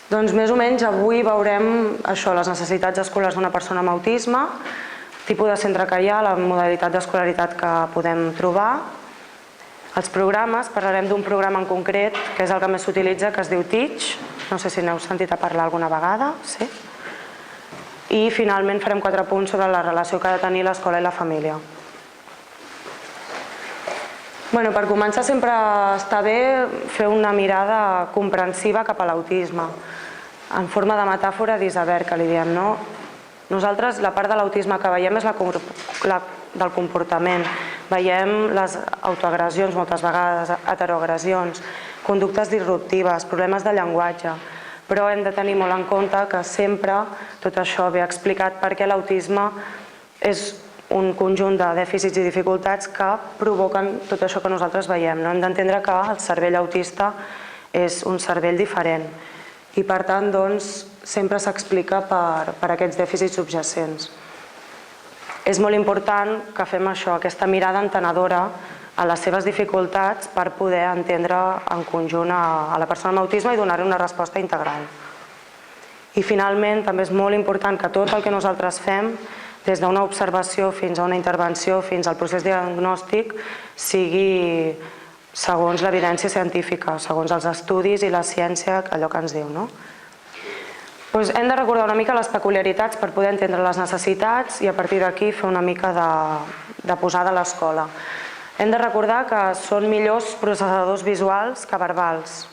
Doncs més o menys avui veurem això, les necessitats escolars d'una persona amb autisme, tipus de centre que hi ha, la modalitat d'escolaritat que podem trobar. Els programes, parlarem d'un programa en concret, que és el que més s'utilitza, que es diu Teach. No sé si n'heu sentit a parlar alguna vegada. Sí? I finalment farem 4 punts sobre la relació que ha de tenir l'escola i la família. Per començar sempre està bé fer una mirada comprensiva cap a l'autisme, en forma de metàfora d'iceberg, que li diem, no? Nosaltres la part de l'autisme que veiem és la del comportament. Veiem les autoagressions moltes vegades, heteroagressions, conductes disruptives, problemes de llenguatge, però hem de tenir molt en compte que sempre tot això ve explicat perquè l'autisme és un conjunt de dèficits i dificultats que provoquen tot això que nosaltres veiem. Hem d'entendre que el cervell autista és un cervell diferent i per tant sempre s'explica per aquests dèficits subjacents. És molt important que fem això, aquesta mirada entenedora a les seves dificultats per poder entendre en conjunt a la persona amb autisme i donar-li una resposta integral. I finalment també és molt important que tot el que nosaltres fem, des d'una observació fins a una intervenció, fins al procés diagnòstic, sigui segons l'evidència científica, segons els estudis i la ciència, allò que ens diu, no? Hem de recordar una mica les peculiaritats per poder entendre les necessitats i a partir d'aquí fer una mica de posada a l'escola. Hem de recordar que són millors processadors visuals que verbals.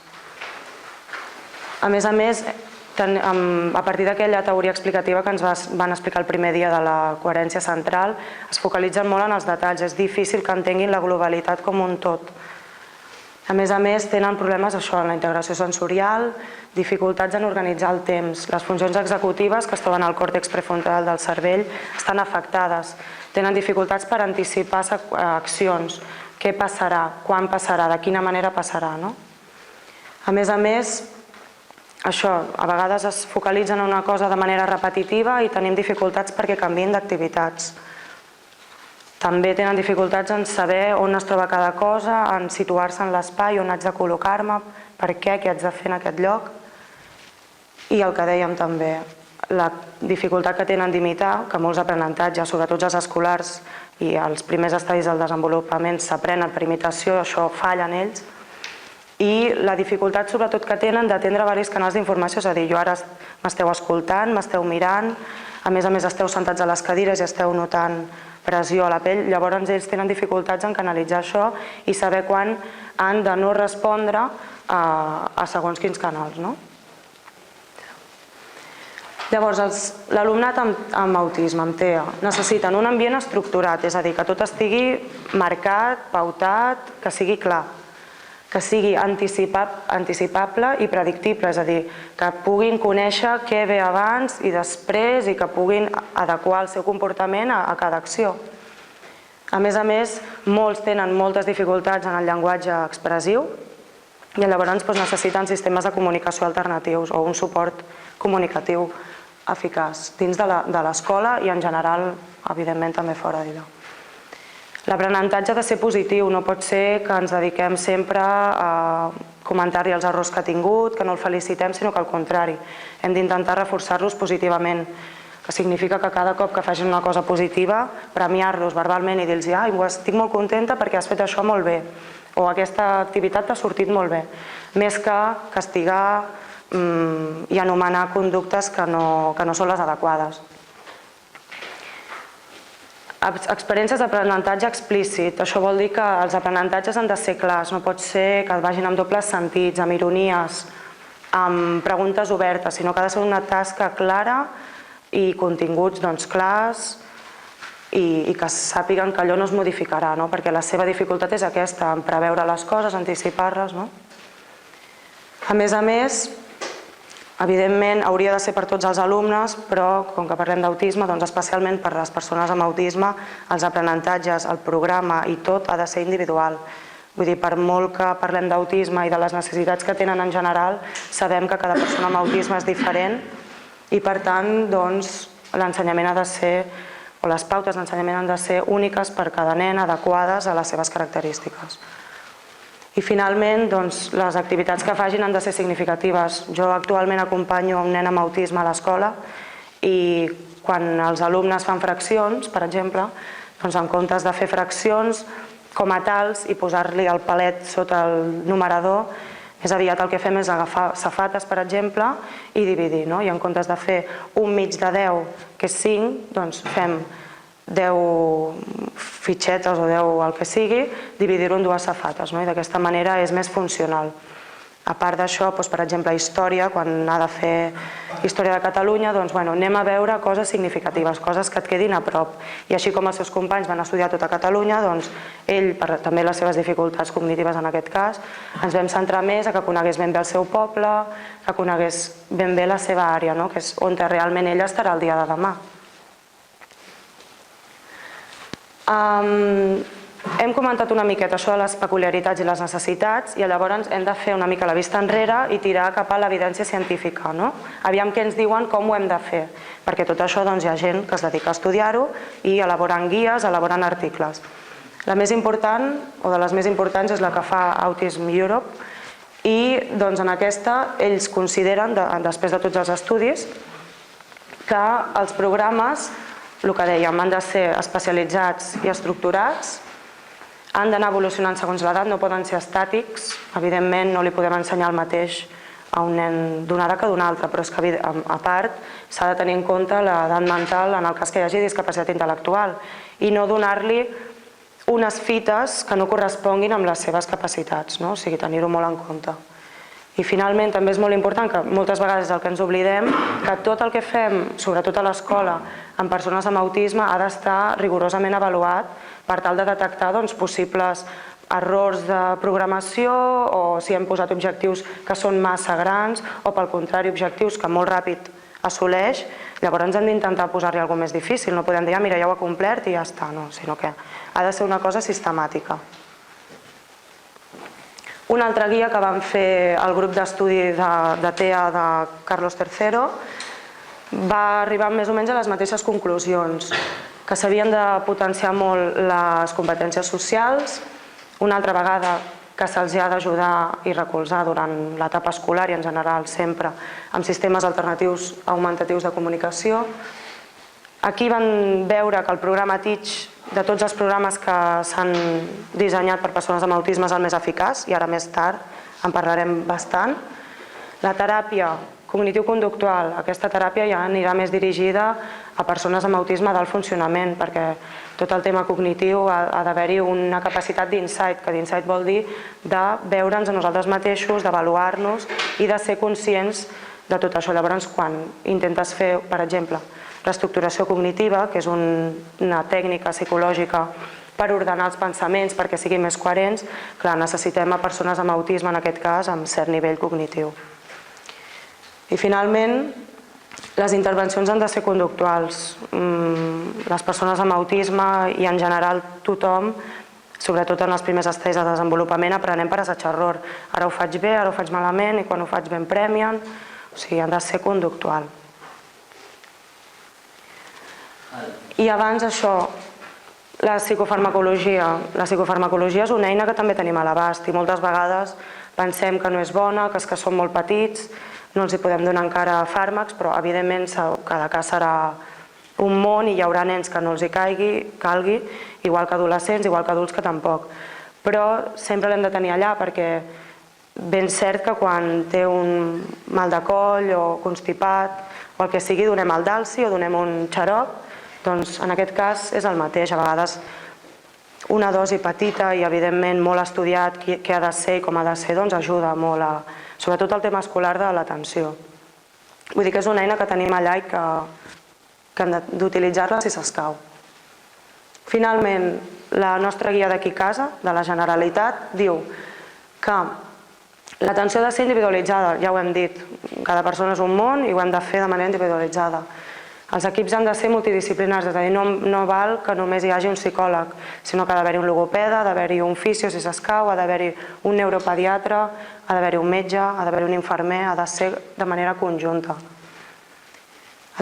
A més, a partir d'aquella teoria explicativa que ens van explicar el primer dia de la coherència central, es focalitzen molt en els detalls. És difícil que entenguin la globalitat com un tot. A més, tenen problemes en la integració sensorial, dificultats en organitzar el temps. Les funcions executives que es troben al còrtex prefrontal del cervell estan afectades. Tenen dificultats per anticipar accions. Què passarà? Quan passarà? De quina manera passarà? A més, a vegades es focalitzen en una cosa de manera repetitiva i tenim dificultats perquè canviïn d'activitats. També tenen dificultats en saber on es troba cada cosa, en situar-se en l'espai, on haig de col·locar-me, per què haig de fer en aquest lloc. I el que dèiem també, la dificultat que tenen d'imitar, que molts aprenentatges, sobretot els escolars i els primers estadis del desenvolupament s'aprenen per imitació, això falla en ells. I la dificultat sobretot que tenen d'atendre diversos canals d'informació, és a dir, jo ara m'esteu escoltant, m'esteu mirant, a més esteu sentats a les cadires i esteu notant pressió a la pell, llavors ells tenen dificultats en canalitzar això i saber quan han de no respondre a segons quins canals. Llavors, l'alumnat amb autisme, amb TEA, necessiten un ambient estructurat, és a dir, que tot estigui marcat, pautat, que sigui clar, que sigui anticipable i predictible, és a dir, que puguin conèixer què ve abans i després i que puguin adequar el seu comportament a cada acció. A més, molts tenen moltes dificultats en el llenguatge expressiu i llavors necessiten sistemes de comunicació alternatius o un suport comunicatiu eficaç dins de l'escola i en general, evidentment, també fora d'ella. L'aprenentatge ha de ser positiu, no pot ser que ens dediquem sempre a comentar-li els errors que ha tingut, que no el felicitem, sinó que al contrari. Hem d'intentar reforçar-los positivament, que significa que cada cop que facin una cosa positiva, premiar-los verbalment i dir-los estic molt contenta perquè has fet això molt bé, o aquesta activitat t'ha sortit molt bé, més que castigar i anomenar conductes que no són les adequades. Experiències d'aprenentatge explícit. Això vol dir que els aprenentatges han de ser clars, no pot ser que vagin amb dobles sentits, amb ironies, amb preguntes obertes, sinó que ha de ser una tasca clara i continguts clars i que sàpiguen que allò no es modificarà, perquè la seva dificultat és aquesta, en preveure les coses, anticipar-les. A més, evidentment, hauria de ser per tots els alumnes, però com que parlem d'autisme, especialment per les persones amb autisme, els aprenentatges, el programa i tot ha de ser individual. Vull dir, per molt que parlem d'autisme i de les necessitats que tenen en general, sabem que cada persona amb autisme és diferent i, per tant, l'ensenyament ha de ser, o les pautes d'ensenyament han de ser úniques per cada nen, adequades a les seves característiques. I finalment, les activitats que facin han de ser significatives. Jo actualment acompanyo un nen amb autisme a l'escola i quan els alumnes fan fraccions, per exemple, en comptes de fer fraccions com a tals i posar-li el palet sota el numerador, més aviat el que fem és agafar safates, per exemple, i dividir. I en comptes de fer un mig de 10, que és 5, doncs fem 10 fitxetes o 10 el que sigui, dividir-ho en dues safates. I d'aquesta manera és més funcional. A part d'això, per exemple, història, quan ha de fer història de Catalunya, anem a veure coses significatives, coses que et quedin a prop. I així com els seus companys van estudiar tot a Catalunya, ell, per també les seves dificultats cognitives en aquest cas, ens vam centrar més a que conegués ben bé el seu poble, que conegués ben bé la seva àrea, que és on realment ell estarà el dia de demà. Hem comentat una miqueta això de les peculiaritats i les necessitats i llavors hem de fer una mica la vista enrere i tirar cap a l'evidència científica. Aviam què ens diuen, com ho hem de fer, perquè tot això hi ha gent que es dedica a estudiar-ho i elaboren guies, elaboren articles. La més important, o de les més importants, és la que fa Autism Europe i en aquesta ells consideren, després de tots els estudis, que els programes, el que dèiem, han de ser especialitzats i estructurats, han d'anar evolucionant segons l'edat, no poden ser estàtics. Evidentment no li podem ensenyar el mateix a un nen d'una edat que d'una altra, però és que a part s'ha de tenir en compte l'edat mental en el cas que hi hagi discapacitat intel·lectual i no donar-li unes fites que no corresponguin amb les seves capacitats, o sigui, tenir-ho molt en compte. I finalment també és molt important, que moltes vegades és el que ens oblidem, que tot el que fem, sobretot a l'escola, amb persones amb autisme, ha d'estar rigorosament avaluat per tal de detectar possibles errors de programació o si hem posat objectius que són massa grans o, pel contrari, objectius que molt ràpid assoleix. Llavors hem d'intentar posar-li alguna cosa més difícil. No podem dir, mira, ja ho ha complert i ja està, sinó que ha de ser una cosa sistemàtica. Una altra guia que vam fer el grup d'estudi de TEA de Carlos III va arribar més o menys a les mateixes conclusions, que s'havien de potenciar molt les competències socials, una altra vegada que se'ls ha d'ajudar i recolzar durant l'etapa escolar i en general sempre amb sistemes alternatius augmentatius de comunicació. Aquí van veure que el programa Teach, de tots els programes que s'han dissenyat per persones amb autisme, és el més eficaç i ara més tard en parlarem bastant. La teràpia cognitiu-conductual, aquesta teràpia ja anirà més dirigida a persones amb autisme d'alt funcionament, perquè tot el tema cognitiu ha d'haver-hi una capacitat d'insight, que d'insight vol dir de veure'ns a nosaltres mateixos, d'avaluar-nos i de ser conscients de tot això. Llavors, quan intentes fer, per exemple, reestructuració cognitiva, que és una tècnica psicològica per ordenar els pensaments perquè siguin més coherents, clar, necessitem a persones amb autisme, en aquest cas, amb cert nivell cognitiu. I finalment, les intervencions han de ser conductuals. Les persones amb autisme i en general tothom, sobretot en els primers estadis de desenvolupament, aprenem per assaig-error. Ara ho faig bé, ara ho faig malament i quan ho faig bé em premien. O sigui, han de ser conductual. I abans això, la psicofarmacologia. La psicofarmacologia és una eina que també tenim a l'abast i moltes vegades pensem que no és bona, que és que són molt petits, no els hi podem donar encara fàrmacs, però evidentment cada cas serà un món i hi haurà nens que no els hi calgui, igual que adolescents, igual que adults que tampoc. Però sempre l'hem de tenir allà perquè ben cert que quan té un mal de coll o constipat o el que sigui donem el Dalsi o donem un xarop, doncs en aquest cas és el mateix. A vegades una dosi petita i evidentment molt estudiat què ha de ser i com ha de ser, doncs ajuda molt a sobretot el tema escolar de l'atenció. Vull dir que és una eina que tenim allà i que hem d'utilitzar-la si s'escau. Finalment, la nostra guia d'aquí a casa, de la Generalitat, diu que l'atenció ha de ser individualitzada, ja ho hem dit, cada persona és un món i ho hem de fer de manera individualitzada. Els equips han de ser multidisciplinars, és a dir, no val que només hi hagi un psicòleg, sinó que ha d'haver-hi un logopeda, ha d'haver-hi un fisio si s'escau, ha d'haver-hi un neuropediatre, ha d'haver-hi un metge, ha d'haver-hi un infermer, ha de ser de manera conjunta.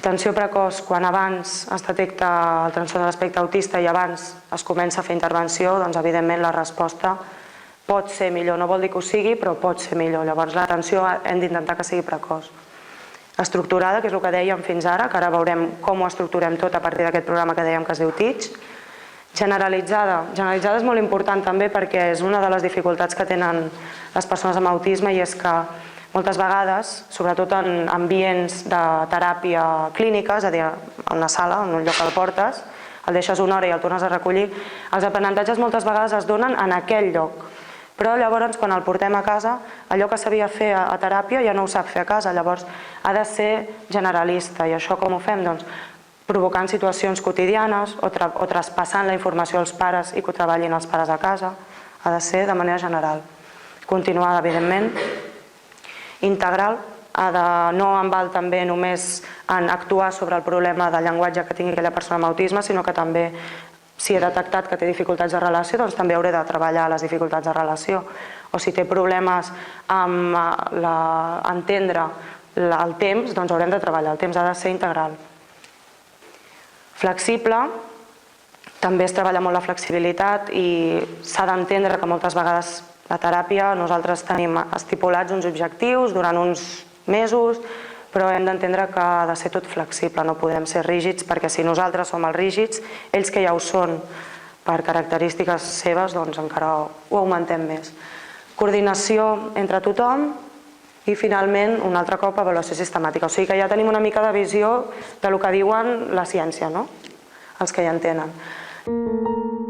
Atenció precoç, quan abans es detecta el trastorn de l'espectre autista i abans es comença a fer intervenció, doncs evidentment la resposta pot ser millor, no vol dir que ho sigui, però pot ser millor. Llavors l'atenció hem d'intentar que sigui precoç. Estructurada, que és el que dèiem fins ara, que ara veurem com ho estructurem tot a partir d'aquest programa que dèiem que es diu TEACH. Generalitzada. Generalitzada és molt important també perquè és una de les dificultats que tenen les persones amb autisme i és que moltes vegades, sobretot en ambients de teràpia clínica, és a dir, en una sala, en un lloc que el portes, el deixes una hora i el tornes a recollir, els aprenentatges moltes vegades es donen en aquell lloc. Però llavors, quan el portem a casa, allò que sabia fer a teràpia ja no ho sap fer a casa, llavors ha de ser generalista. I això com ho fem? Doncs provocant situacions quotidianes o traspassant la informació als pares i que ho treballin els pares a casa. Ha de ser de manera general. Continuada, evidentment. Integral. No en val també només en actuar sobre el problema de llenguatge que tingui aquella persona amb autisme, sinó que també, si he detectat que té dificultats de relació, doncs també hauré de treballar les dificultats de relació. O si té problemes amb entendre el temps, doncs haurem de treballar. El temps ha de ser integral. Flexible, també es treballa molt la flexibilitat i s'ha d'entendre que moltes vegades la teràpia, nosaltres tenim estipulats uns objectius durant uns mesos, però hem d'entendre que ha de ser tot flexible, no podem ser rígids, perquè si nosaltres som els rígids, ells que ja ho són per característiques seves, doncs encara ho augmentem més. Coordinació entre tothom i finalment, un altre cop, avaluació sistemàtica. O sigui que ja tenim una mica de visió del que diuen la ciència, no? Els que ja en tenen.